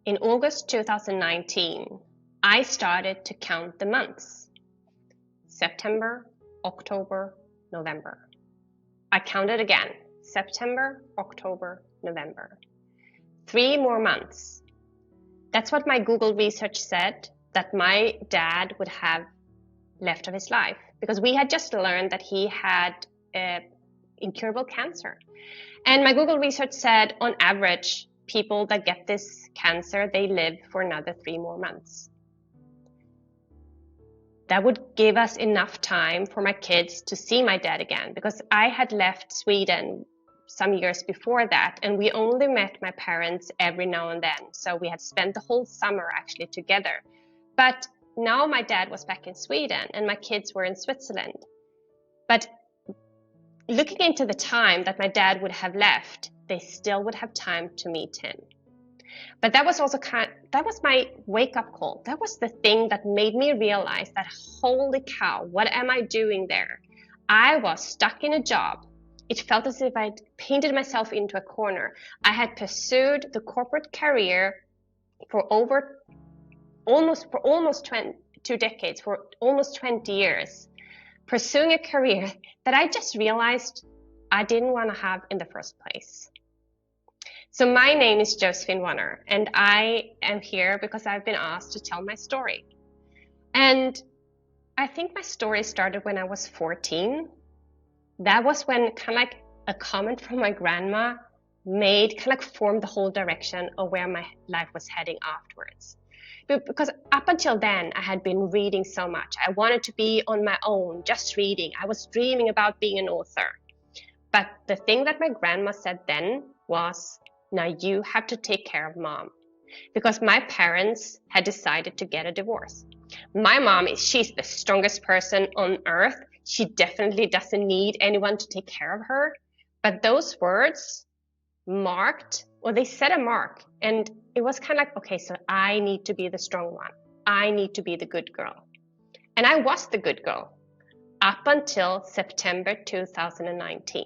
In August 2019, I started to count the months. September, October, November. I counted again. September, October, November. 3 more months. That's what my Google research said that my dad would have left of his life, because we had just learned that he had incurable cancer. And my Google research said, on average, people that get this cancer, they live for another 3 more months. That would give us enough time for my kids to see my dad again, because I had left Sweden some years before that, and we only met my parents every now and then. So we had spent the whole summer actually together. But now my dad was back in Sweden and my kids were in Switzerland. But looking into the time that my dad would have left, they still would have time to meet him. But that was also that was my wake-up call. That was the thing that made me realize that, holy cow, what am I doing there? I was stuck in a job. It felt as if I'd painted myself into a corner. I had pursued the corporate career for almost 2 decades, for almost 20 years, pursuing a career that I just realized I didn't want to have in the first place. So my name is Josefine Wanner, and I am here because I've been asked to tell my story. And I think my story started when I was 14. That was when kind of like a comment from my grandma formed the whole direction of where my life was heading afterwards. Because up until then, I had been reading so much. I wanted to be on my own, just reading. I was dreaming about being an author. But the thing that my grandma said then was, now you have to take care of mom. Because my parents had decided to get a divorce. My mom, she's the strongest person on earth. She definitely doesn't need anyone to take care of her. But those words they set a mark. And it was kind of like, okay, so I need to be the strong one. I need to be the good girl. And I was the good girl up until September 2019.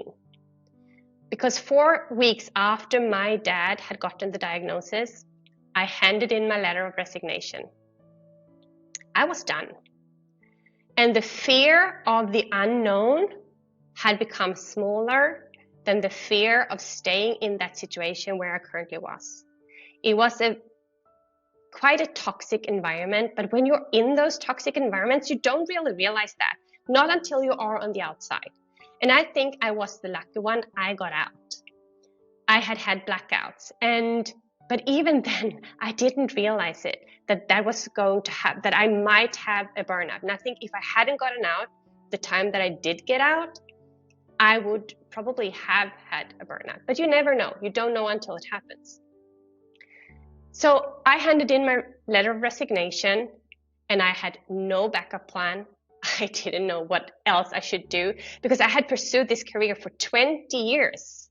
Because 4 weeks after my dad had gotten the diagnosis, I handed in my letter of resignation. I was done. And the fear of the unknown had become smaller than the fear of staying in that situation where I currently was. It was quite a toxic environment, but when you're in those toxic environments, you don't really realize that, not until you are on the outside. And I think I was the lucky one. I got out. I had blackouts, but even then, I didn't realize it, that was going to happen, that I might have a burnout. And I think if I hadn't gotten out the time that I did get out, I would probably have had a burnout. But you never know. You don't know until it happens. So I handed in my letter of resignation, and I had no backup plan. I didn't know what else I should do, because I had pursued this career for 20 years,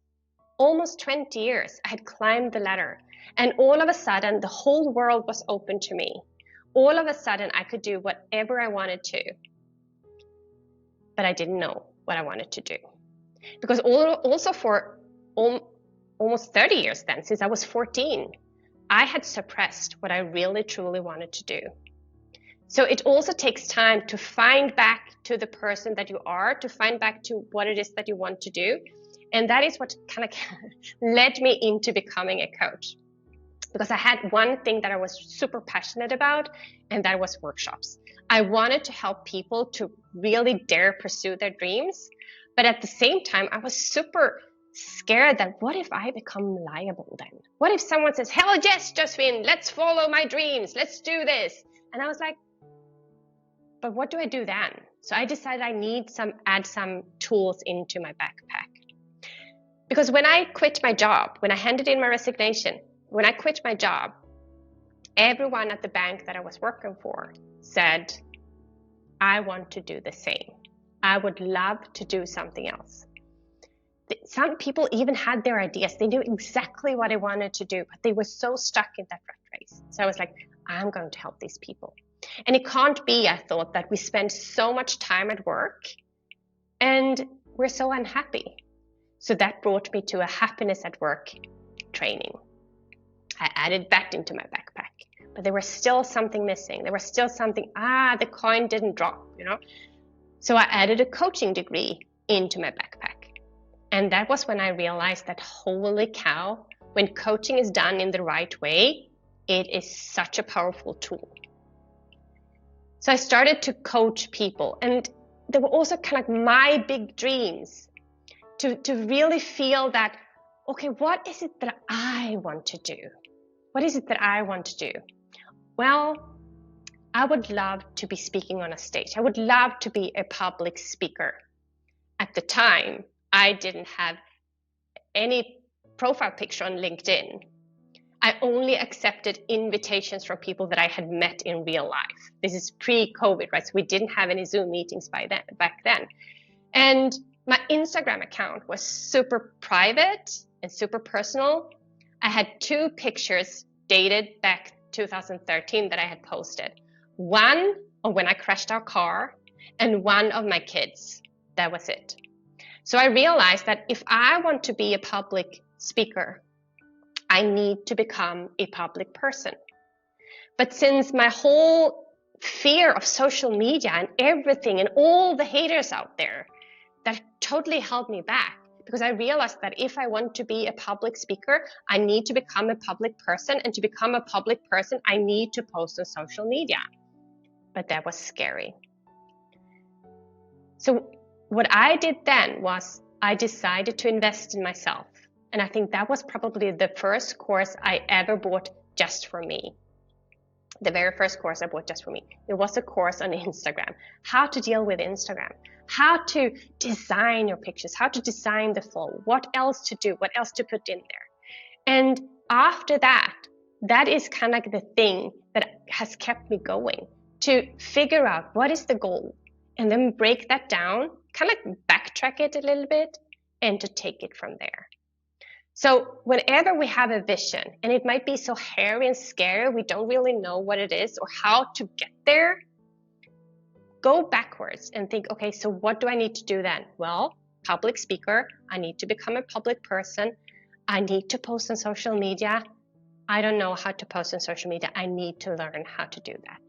almost 20 years. I had climbed the ladder, and all of a sudden, the whole world was open to me. All of a sudden, I could do whatever I wanted to, but I didn't know what I wanted to do. Because also for almost 30 years then, since I was 14, I had suppressed what I really, truly wanted to do. So it also takes time to find back to the person that you are, to find back to what it is that you want to do. And that is what kind of led me into becoming a coach. Because I had one thing that I was super passionate about, and that was workshops. I wanted to help people to really dare pursue their dreams. But at the same time, I was super scared that what if I become liable then? What if someone says, hell yes, Joesfine, let's follow my dreams. Let's do this. And I was like, but what do I do then? So I decided I need add some tools into my backpack. Because when I quit my job, when I handed in my resignation, when I quit my job, everyone at the bank that I was working for said, I want to do the same. I would love to do something else. Some people even had their ideas. They knew exactly what they wanted to do, but they were so stuck in that rat race. So I was like, I'm going to help these people. And it can't be, I thought, that we spend so much time at work and we're so unhappy. So that brought me to a happiness at work training. I added that into my backpack. But there was still something missing. There was still something, the coin didn't drop, So I added a coaching degree into my backpack. And that was when I realized that, holy cow, when coaching is done in the right way, it is such a powerful tool. So I started to coach people, and there were also kind of my big dreams to really feel that, okay, what is it that I want to do? What is it that I want to do? Well, I would love to be speaking on a stage. I would love to be a public speaker. At the time, I didn't have any profile picture on LinkedIn. I only accepted invitations from people that I had met in real life. This is pre-COVID, right? So we didn't have any Zoom meetings back then. And my Instagram account was super private and super personal. I had 2 pictures dated back 2013 that I had posted. One of when I crashed our car and one of my kids. That was it. So I realized that if I want to be a public speaker, I need to become a public person. But since my whole fear of social media and everything and all the haters out there, that totally held me back, because I realized that if I want to be a public speaker, I need to become a public person, and to become a public person, I need to post on social media. But that was scary. So what I did then was I decided to invest in myself. And I think that was probably the first course I ever bought just for me. The very first course I bought just for me. It was a course on Instagram, how to deal with Instagram, how to design your pictures, how to design the flow, what else to do, what else to put in there. And after that, that is kind of like the thing that has kept me going, to figure out what is the goal and then break that down, kind of like backtrack it a little bit and to take it from there. So whenever we have a vision, and it might be so hairy and scary, we don't really know what it is or how to get there, go backwards and think, okay, so what do I need to do then? Well, public speaker, I need to become a public person. I need to post on social media. I don't know how to post on social media. I need to learn how to do that.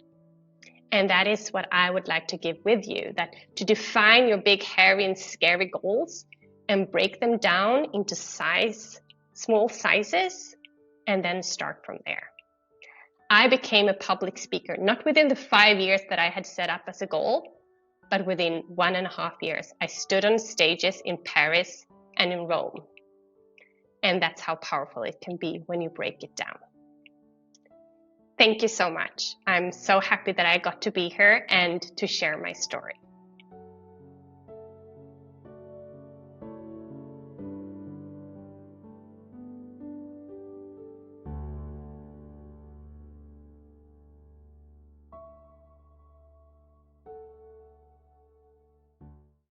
And that is what I would like to give with you, that to define your big, hairy and scary goals and break them down into small sizes, and then start from there. I became a public speaker, not within the 5 years that I had set up as a goal, but within 1.5 years. I stood on stages in Paris and in Rome. And that's how powerful it can be when you break it down. Thank you so much. I'm so happy that I got to be here and to share my story.